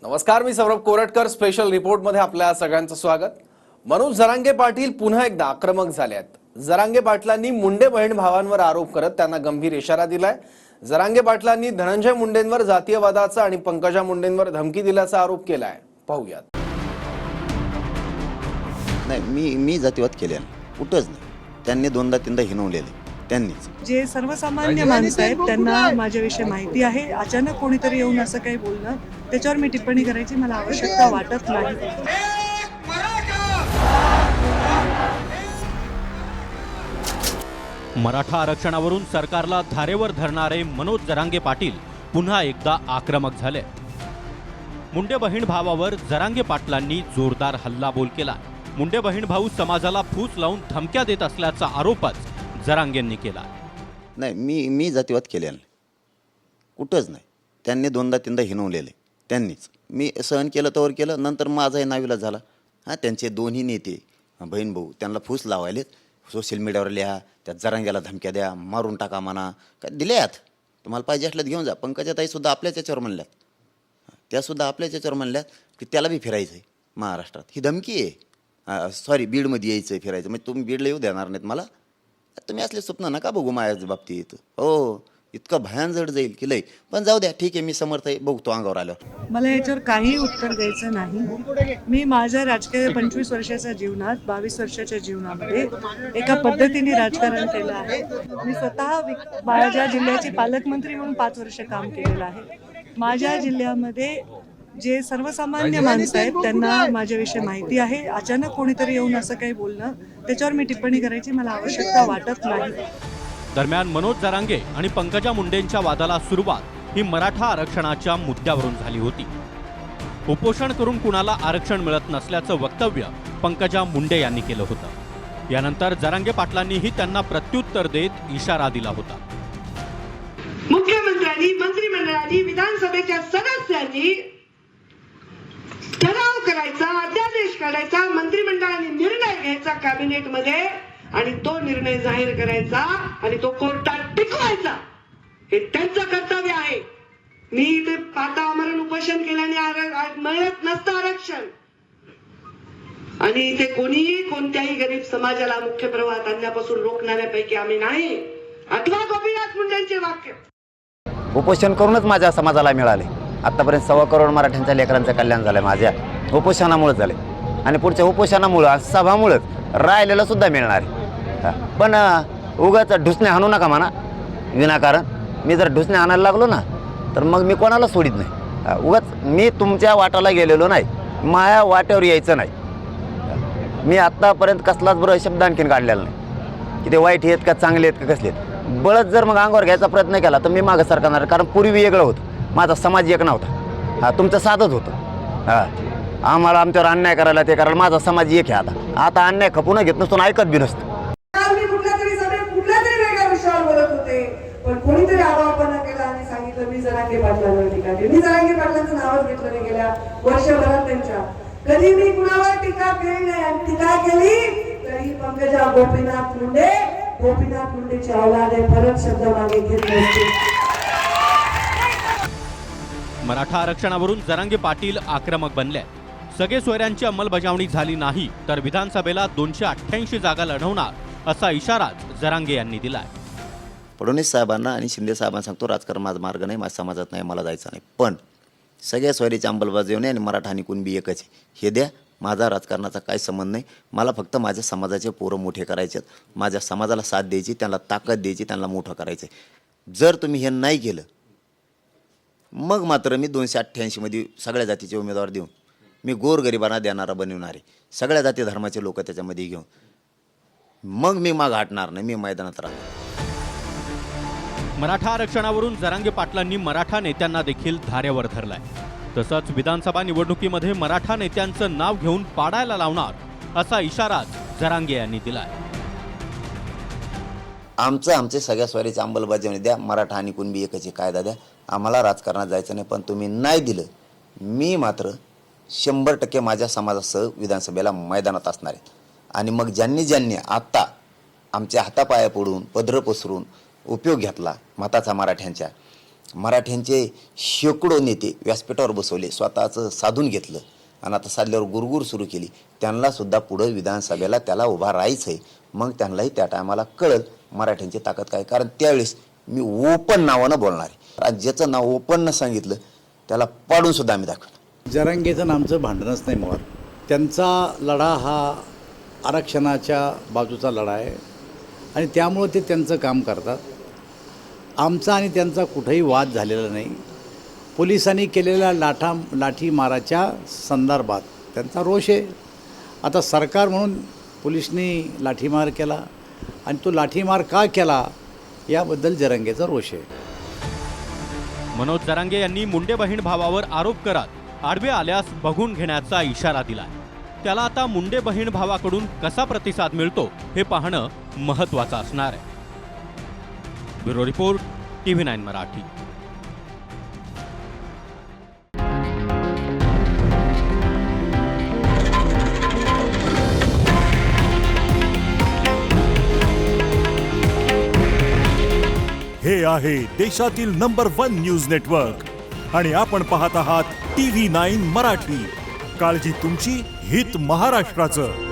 नमस्कार, मी सौरभ कोरटकर. स्पेशल रिपोर्टमध्ये आपल्या सगळ्यांचं स्वागत. मनोज जरांगे पाटील पुन्हा एकदा आक्रमक झाले आहेत. जरांगे पाटलांनी मुंडे बहीण भावांवर आरोप करत त्यांना गंभीर इशारा दिलाय. जरांगे पाटलांनी धनंजय मुंडेंवर जातीयवादाचा आणि पंकजा मुंडेंवर धमकी दिल्याचा आरोप केलाय. पाहूयात. नाही, मी जातीवाद केलेला कुठंच नाही. त्यांनी दोनदा तीनदा हिनवलेले त्यांनीच. जे सर्वसामान्य माणसं आहेत त्यांना माझ्याविषयी माहिती आहे. अचानक कोणीतरी येऊन असं काही बोलणं, त्याच्यावर मी टिप्पणी करायची मला आवश्यकता वाटत नाही. मराठा आरक्षणावरून सरकारला धारेवर धरणारे मनोज जरांगे पाटील पुन्हा एकदा आक्रमक झाले. मुंडे बहीण भावावर जरांगे पाटलांनी जोरदार हल्लाबोल केला. मुंडे बहीण भाऊ समाजाला फूस लावून धमक्या देत असल्याचा आरोपच जरांगेंनी केला. नाही, मी जातीवाद केलेला नाही कुठंच नाही. त्यांनी दोनदा तीनदा हिनवलेले त्यांनीच. मी सहन केलं तवर केलं. नंतर माझाही नाविलाज झाला. त्यांचे दोन्ही नेते बहीण भाऊ त्यांना फूस लावायलेत. सोशल मीडियावर लिहा, त्या जरांग्याला धमक्या द्या, मारून टाका म्हणा, काय दिल्यात. तुम्हाला पाहिजे असलं घेऊन जा. पंकजाताईसुद्धा आपल्याच याच्यावर म्हणल्यात. त्यासुद्धा आपल्याच याच्यावर म्हणल्यात की त्याला बी फिरायचं आहे महाराष्ट्रात. ही धमकी आहे. सॉरी, बीडमध्ये यायचं आहे फिरायचं. म्हणजे तुम्ही बीडला येऊ देणार नाहीत मला. तुम्ही असले स्वप्न नका बघू माझ्या बाबतीत. हो, इतकं भयान जड जाईल की लय. पण जाऊ द्या, ठीक आहे, मी समर्थ आहे. बघतो अंगावर आल्यावर. मला याच्यावर काही उत्तर द्यायचं नाही. मी माझ्या राजकीय 25 वर्षाच्या जीवनात, 22 वर्षाच्या जीवनामध्ये एका पद्धतीने राजकारण केलं आहे. मी स्वतः माझ्या जिल्ह्याची पालकमंत्री म्हणून 5 वर्ष काम केलेलं आहे. माझ्या जिल्ह्यामध्ये जे सर्वसामान्य माणसं आहेत त्यांना माझ्याविषयी माहिती आहे. अचानक कोणीतरी येऊन असं काही बोलणं, त्याच्यावर मी टिप्पणी करायची मला आवश्यकता वाटत नाही. दरम्यान मनोज जरांगे आणि पंकजा मुंडेंच्या वादाला सुरुवात ही मराठा आरक्षणाच्या मुद्द्यावरून झाली होती. उपोषण करून कुणाला आरक्षण मिळत नसल्याचं वक्तव्य पंकजा मुंडे यांनी केलं होतं. यानंतर जरांगे पाटलांनीही त्यांना प्रत्युत्तर देत इशारा दिला होता. मुख्यमंत्र्यांनी, मंत्रिमंडळाने, विधानसभेच्या सदस्यांनी ठराव करायचा, अध्यादेश काढायचा, मंत्रिमंडळाने निर्णय घ्यायचा कॅबिनेटमध्ये आणि तो निर्णय जाहीर करायचा आणि तो कोर्टात टिकवायचा. हे त्यांचं कर्तव्य आहे. मी इथे पाता आमरण उपोषण केल्याने मिळत नसतं आरक्षण. आणि इथे कोणीही कोणत्याही गरीब समाजाला मुख्य प्रवाहात आणण्यापासून रोखणाऱ्यापैकी आम्ही नाही. अथवा गोपीनाथ मुंडेंचे वाक्य. उपोषण करूनच माझ्या समाजाला मिळाले. आत्तापर्यंत 1.25 करोड मराठ्यांच्या लेकरांचं कल्याण झालं माझ्या उपोषणामुळेच झाले. आणि पुढच्या उपोषणामुळं, सभामुळंच राहिलेलं सुद्धा मिळणार आहे. पण उगाच ढुसणे हाणू नका म्हणा विनाकारण. मी जर ढुसणे आणायला लागलो ना तर मग मी कोणाला सोडित नाही. उगाच मी तुमच्या वाटाला गेलेलो नाही, माझ्या वाट्यावर यायचं नाही. मी आत्तापर्यंत कसलाच बरं शब्द आणखीन काढलेला नाही की ते वाईट आहेत का चांगले आहेत का कसले आहेत. बळच जर मग अंगावर घ्यायचा प्रयत्न केला तर मी मागं सरकणार. कारण पूर्वी वेगळं होतं, माझा समाज एक नव्हता. तुमचं साधंच होतं. आम्हाला आमच्यावर अन्याय करायला, ते करायला. माझा समाज एक आहे. आता अन्याय खपून घेत नसतो, ऐकत बी नसतं. मी कुठल्या तरी वेगळ्या विषयावर बोलत होते, पण कोणीतरी आवाहन केला आणि सांगितलं मी जरांगे पाटलांवर टीका केली. मी जरांगे पाटलांचं नावच घेतलं नाही गेल्या वर्षभरात त्यांच्या. कधी मी कुणावर टीका केली नाही. आणि टीका केली तरी पंकजा गोपीनाथ मुंडेची औलाद आहे. परत शब्द मागे घेत नसते. मराठा आरक्षणावरून जरांगे पाटील आक्रमक बनले. सगळे सोयऱ्यांची अंमलबजावणी झाली नाही तर विधानसभेला 288 जागा लढवणार असा इशाराच जरांगे यांनी दिलाय. फडणवीस साहेबांना आणि शिंदे साहेबांना सांगतो, राजकारण माझा मार्ग नाही, माझ्या समाजात नाही, मला जायचं नाही. पण सगळ्या सोयरीची अंमलबजावणी आणि मराठा आणि कुणबी एकच आहे हे द्या. माझा राजकारणाचा काही संबंध नाही. मला फक्त माझ्या समाजाचे पोरं मोठे करायचे, माझ्या समाजाला साथ द्यायची, त्यांना ताकद द्यायची, त्यांना मोठं करायचं. जर तुम्ही हे नाही केलं मग मात्र मी 288मध्ये सगळ्या जातीचे उमेदवार देऊन मी गोरगरिबांना देणारा बनवणार आहे. सगळ्या जाती धर्माचे लोक त्याच्यामध्ये घेऊन मग मी माग हटणार नाही. मी मैदानात राहणार. मराठा आरक्षणावरून जरांगे पाटलांनी मराठा नेत्यांना देखील धारेवर धरलाय. तसंच विधानसभा निवडणुकीमध्ये मराठा नेत्यांचं नाव घेऊन पाडायला लावणार असा इशाराच जरांगे यांनी दिलाय. आमचे सगळ्या स्वारीची अंमलबजावणी द्या. मराठा आणि कुणबी एकच कायदा द्या. आम्हाला राजकारणात जायचं नाही. पण तुम्ही नाही दिलं मी मात्र 100% माझ्या समाजासह विधानसभेला मैदानात असणार आहे. आणि मग ज्यांनी आत्ता आमच्या हातापाया पडून पदरं पसरून उपयोग घेतला मताचा मराठ्यांच्या, मराठ्यांचे शेकडो नेते व्यासपीठावर बसवले, स्वतःचं साधून घेतलं आणि आता साधल्यावर गुरगुर सुरू केली. त्यांनासुद्धा पुढं विधानसभेला त्याला उभा राहायचं आहे. मग त्यांनाही त्या टायमाला कळलं मराठ्यांची ताकद काय. कारण त्यावेळेस मी ओपन नावानं बोलणार आहे. आणि ज्याचं नाव ओपननं सांगितलं त्याला पाडूनसुद्धा आम्ही दाखवलं. जरांगेचं आमचं भांडणच नाही मुळात. त्यांचा लढा हा आरक्षणाच्या बाजूचा लढा आहे आणि त्यामुळं ते त्यांचं काम करतात. आमचा आणि त्यांचा कुठेही वाद झालेला नाही. पोलिसांनी केलेल्या लाठीमाराच्या संदर्भात त्यांचा रोष आहे. आता सरकार म्हणून पोलिसांनी लाठीमार केला आणि तो लाठीमार का केला याबद्दल जरांगेचा रोष आहे. मनोज जरांगे यांनी मुंडे बहीण भावावर आरोप करत आडवे आल्यास बघून घेण्याचा इशारा दिलाय. त्याला आता मुंडे बहीण भावाकडून कसा प्रतिसाद मिळतो हे पाहणं महत्त्वाचं असणार आहे. Bureau report, TV9 Marathi. हे आहे देशातील नंबर 1 न्यूज नेटवर्क आणि आपण पाहत आहात TV9 मराठी. काळजी तुमची, हित महाराष्ट्राचं.